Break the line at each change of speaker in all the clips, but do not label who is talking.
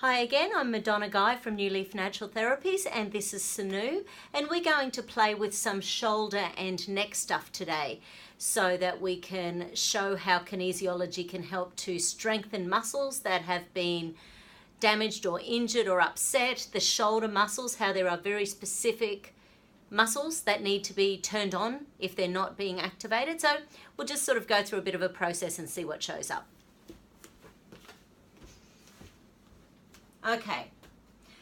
Hi again, I'm Madonna Guy from New Leaf Natural Therapies, and this is Sanu, and we're going to play with some shoulder and neck stuff today so that we can show how kinesiology can help to strengthen muscles that have been damaged or injured or upset, the shoulder muscles, how there are very specific muscles that need to be turned on if they're not being activated. So we'll just sort of go through a bit of a process and see what shows up. Okay,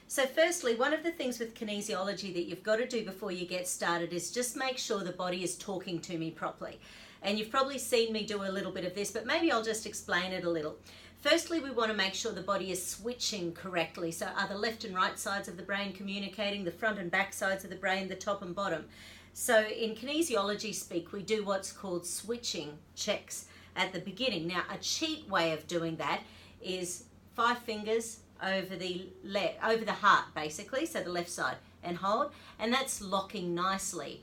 so firstly, one of the things with kinesiology that you've got to do before you get started is just make sure the body is talking to me properly. And you've probably seen me do a little bit of this, but maybe I'll just explain it a little. Firstly, we want to make sure the body is switching correctly. So are the left and right sides of the brain communicating, the front and back sides of the brain, the top and bottom? So in kinesiology speak, we do what's called switching checks at the beginning. Now, a cheat way of doing that is 5 fingers over the heart, basically, so the left side, and hold, and that's locking nicely.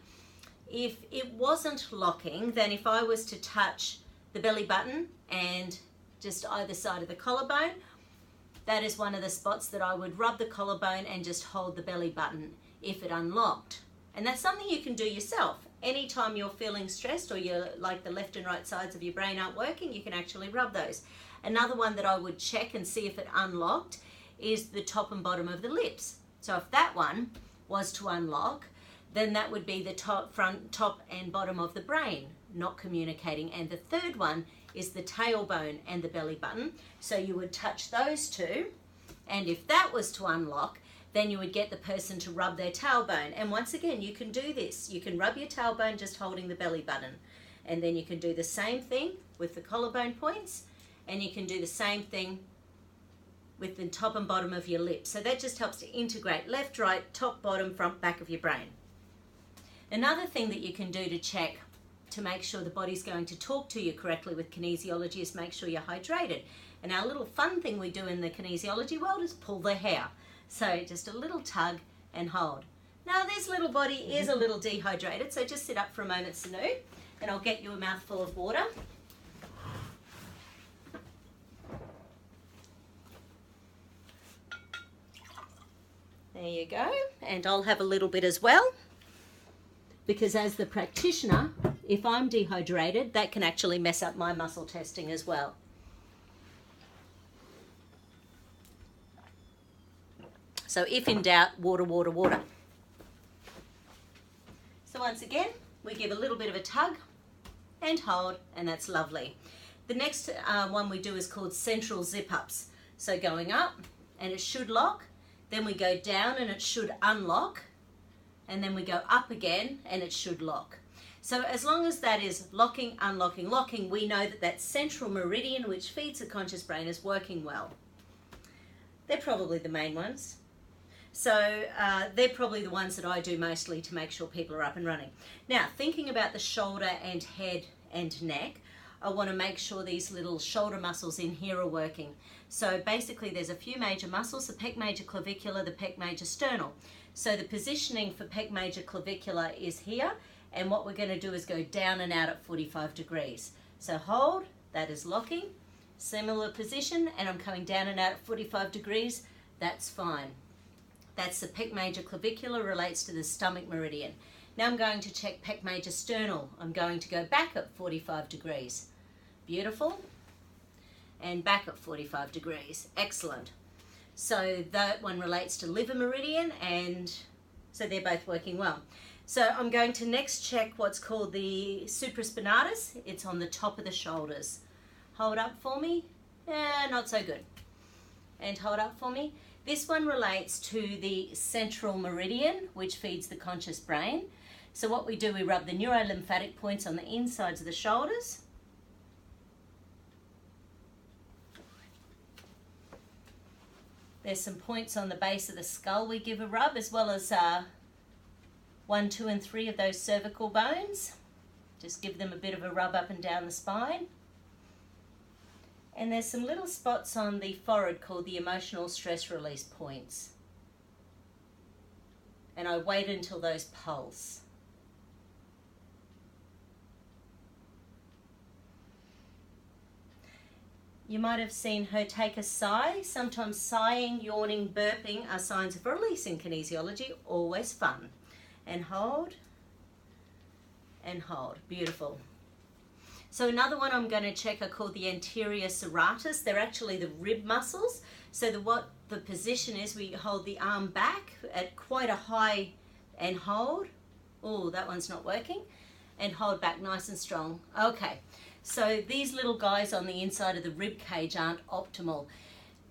If it wasn't locking, then if I was to touch the belly button and just either side of the collarbone, that is one of the spots that I would rub the collarbone and just hold the belly button if it unlocked. And that's something you can do yourself. Anytime you're feeling stressed or you're like the left and right sides of your brain aren't working, you can actually rub those. Another one that I would check and see if it unlocked is the top and bottom of the lips. So if that one was to unlock, then that would be the top and bottom of the brain not communicating. And the third one is the tailbone and the belly button. So you would touch those two, and if that was to unlock, then you would get the person to rub their tailbone. And once again, you can do this. You can rub your tailbone just holding the belly button. And then you can do the same thing with the collarbone points, and you can do the same thing with the top and bottom of your lips. So that just helps to integrate left, right, top, bottom, front, back of your brain. Another thing that you can do to check to make sure the body's going to talk to you correctly with kinesiology is make sure you're hydrated. And our little fun thing we do in the kinesiology world is pull the hair. So just a little tug and hold. Now this little body is a little dehydrated, so just sit up for a moment, Sanu, and I'll get you a mouthful of water. There you go, and I'll have a little bit as well, because as the practitioner, if I'm dehydrated, that can actually mess up my muscle testing as well. So if in doubt, water, water, water. So once again, we give a little bit of a tug and hold, and that's lovely. The next one we do is called central zip-ups. So going up, and it should lock. Then we go down and it should unlock, and then we go up again and it should lock. So as long as that is locking, unlocking, locking, we know that that central meridian, which feeds the conscious brain, is working well. They're probably the main ones. So they're probably the ones that I do mostly to make sure people are up and running. Now, thinking about the shoulder and head and neck, I want to make sure these little shoulder muscles in here are working. So basically there's a few major muscles, the Pec Major Clavicular, the Pec Major Sternal. So the positioning for Pec Major Clavicular is here, and what we're going to do is go down and out at 45 degrees. So hold, that is locking, similar position, and I'm coming down and out at 45 degrees, that's fine. That's the Pec Major Clavicular, relates to the stomach meridian. Now I'm going to check Pec Major Sternal. I'm going to go back at 45 degrees. Beautiful. And back at 45 degrees. Excellent. So that one relates to liver meridian, and so they're both working well. So I'm going to next check what's called the Supraspinatus. It's on the top of the shoulders. Hold up for me. Not so good. And hold up for me. This one relates to the central meridian, which feeds the conscious brain. So what we do, we rub the neurolymphatic points on the insides of the shoulders. There's some points on the base of the skull we give a rub, as well as 1, 2, and 3 of those cervical bones. Just give them a bit of a rub up and down the spine. And there's some little spots on the forehead called the emotional stress release points. And I wait until those pulse. You might have seen her take a sigh. Sometimes sighing, yawning, burping are signs of release in kinesiology. Always fun. And hold. And hold. Beautiful. So another one I'm going to check are called the Anterior Serratus. They're actually the rib muscles. So what the position is, we hold the arm back at quite a high and hold. Oh, that one's not working. And hold back nice and strong. Okay. So these little guys on the inside of the rib cage aren't optimal.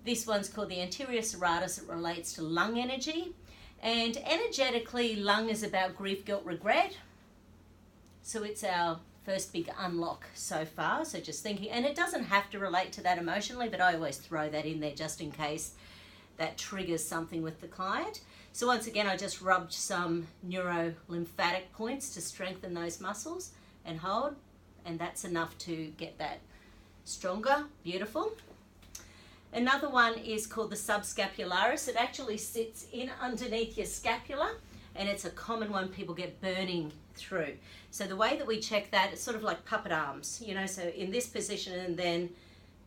This one's called the Anterior Serratus. It relates to lung energy. And energetically, lung is about grief, guilt, regret. So it's our first big unlock so far. So just thinking, and it doesn't have to relate to that emotionally, but I always throw that in there just in case that triggers something with the client. So once again, I just rubbed some neuro-lymphatic points to strengthen those muscles and hold. And that's enough to get that stronger. Beautiful. Another one is called the Subscapularis. It actually sits in underneath your scapula, and it's a common one people get burning through. So the way that we check that, it's sort of like puppet arms, you know, so in this position, and then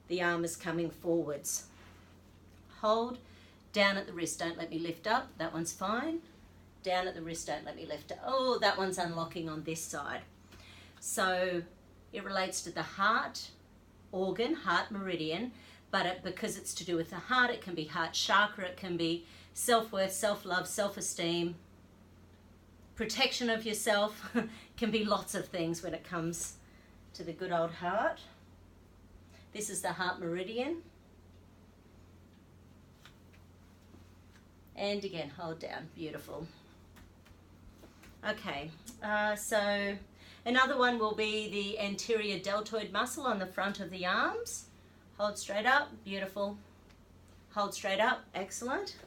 the arm is coming forwards. Hold. Down at the wrist, don't let me lift up. That one's fine. Down at the wrist, don't let me lift up. Oh, that one's unlocking on this side. So it relates to the heart organ, heart meridian, but because it's to do with the heart, it can be heart chakra, it can be self-worth, self-love, self-esteem, protection of yourself, can be lots of things when it comes to the good old heart. This is the heart meridian. And again, hold down, beautiful. Okay, so another one will be the anterior deltoid muscle on the front of the arms. Hold straight up, beautiful. Hold straight up, excellent.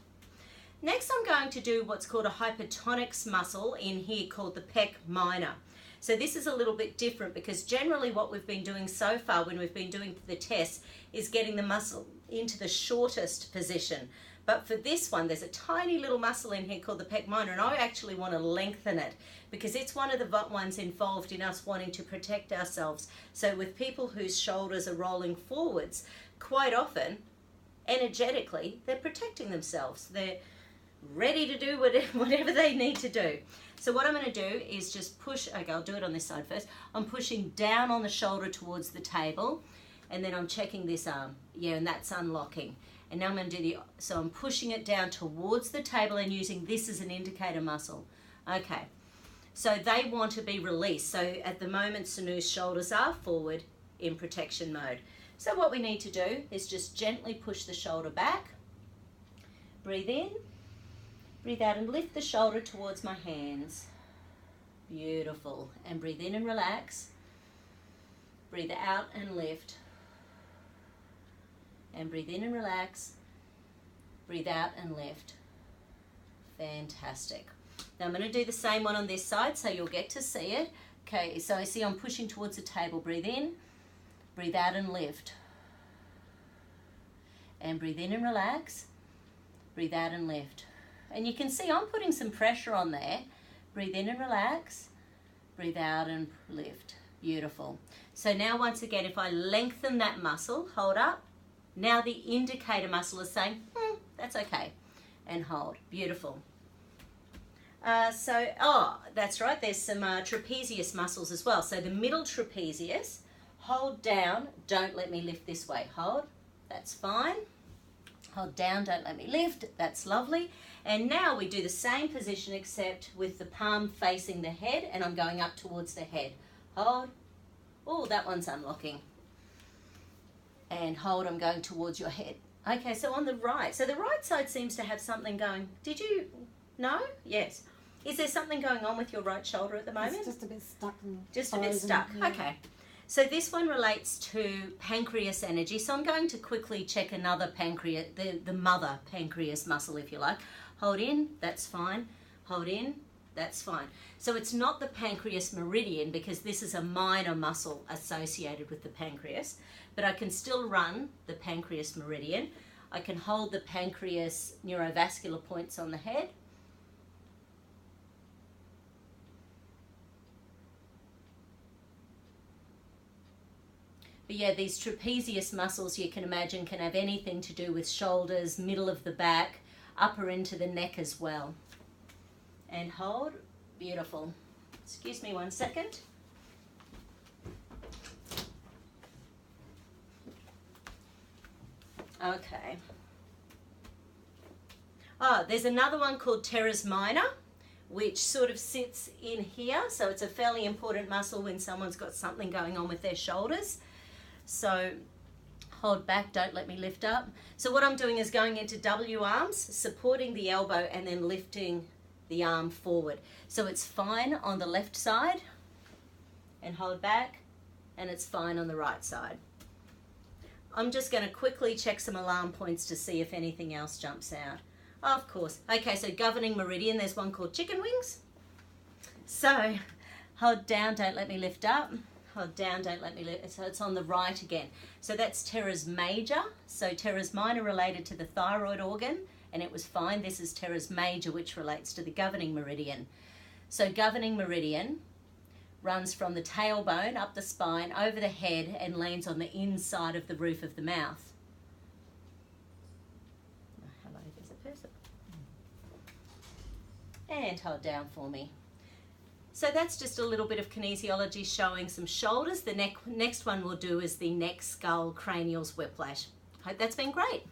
Next I'm going to do what's called a hypertonics muscle in here called the Pec Minor. So this is a little bit different because generally what we've been doing so far when we've been doing the test is getting the muscle into the shortest position. But for this one, there's a tiny little muscle in here called the Pec Minor, and I actually want to lengthen it because it's one of the ones involved in us wanting to protect ourselves. So with people whose shoulders are rolling forwards, quite often, energetically, they're protecting themselves. They're ready to do whatever they need to do. So what I'm going to do is just push, okay, I'll do it on this side first. I'm pushing down on the shoulder towards the table, and then I'm checking this arm. Yeah, and that's unlocking. And now I'm going to do so I'm pushing it down towards the table and using this as an indicator muscle. Okay, so they want to be released. So at the moment, Sanu's shoulders are forward in protection mode. So what we need to do is just gently push the shoulder back. Breathe in, breathe out and lift the shoulder towards my hands. Beautiful. And breathe in and relax. Breathe out and lift. And breathe in and relax. Breathe out and lift. Fantastic. Now I'm going to do the same one on this side so you'll get to see it. Okay, so I see I'm pushing towards the table. Breathe in, breathe out and lift. And breathe in and relax. Breathe out and lift. And you can see I'm putting some pressure on there. Breathe in and relax. Breathe out and lift. Beautiful. So now once again, if I lengthen that muscle, hold up. Now the indicator muscle is saying, that's okay. And hold. Beautiful. That's right. There's some trapezius muscles as well. So the middle trapezius, hold down. Don't let me lift this way. Hold. That's fine. Hold down. Don't let me lift. That's lovely. And now we do the same position except with the palm facing the head, and I'm going up towards the head. Hold. Oh, that one's unlocking. And hold, I'm going towards your head. Okay, so on the right. So the right side seems to have something going. Did you know? Yes. Is there something going on with your right shoulder at the moment?
It's just a bit stuck.
Just a bit stuck. Yeah. Okay. So this one relates to pancreas energy. So I'm going to quickly check another pancreas, the mother pancreas muscle, if you like. Hold in, that's fine. Hold in, that's fine. So it's not the pancreas meridian because this is a minor muscle associated with the pancreas, but I can still run the pancreas meridian. I can hold the pancreas neurovascular points on the head. But yeah, these trapezius muscles, you can imagine, can have anything to do with shoulders, middle of the back, upper into the neck as well. And hold. Beautiful. Excuse me 1 second. Okay. Oh, there's another one called Teres Minor, which sort of sits in here. So it's a fairly important muscle when someone's got something going on with their shoulders. So hold back, don't let me lift up. So what I'm doing is going into W arms, supporting the elbow and then lifting the arm forward. So it's fine on the left side and hold back, and it's fine on the right side. I'm just going to quickly check some alarm points to see if anything else jumps out. Oh, of course. Okay, so governing meridian, there's one called chicken wings. So hold down, don't let me lift up. Hold down, don't let me lift. So it's on the right again. So that's Teres Major. So Teres Minor related to the thyroid organ, and it was fine. This is Teres Major, which relates to the governing meridian. So governing meridian runs from the tailbone up the spine, over the head, and lands on the inside of the roof of the mouth. Hello, there's a person. And hold down for me. So that's just a little bit of kinesiology showing some shoulders. The next one we'll do is the neck, skull, cranials, whiplash. Hope that's been great.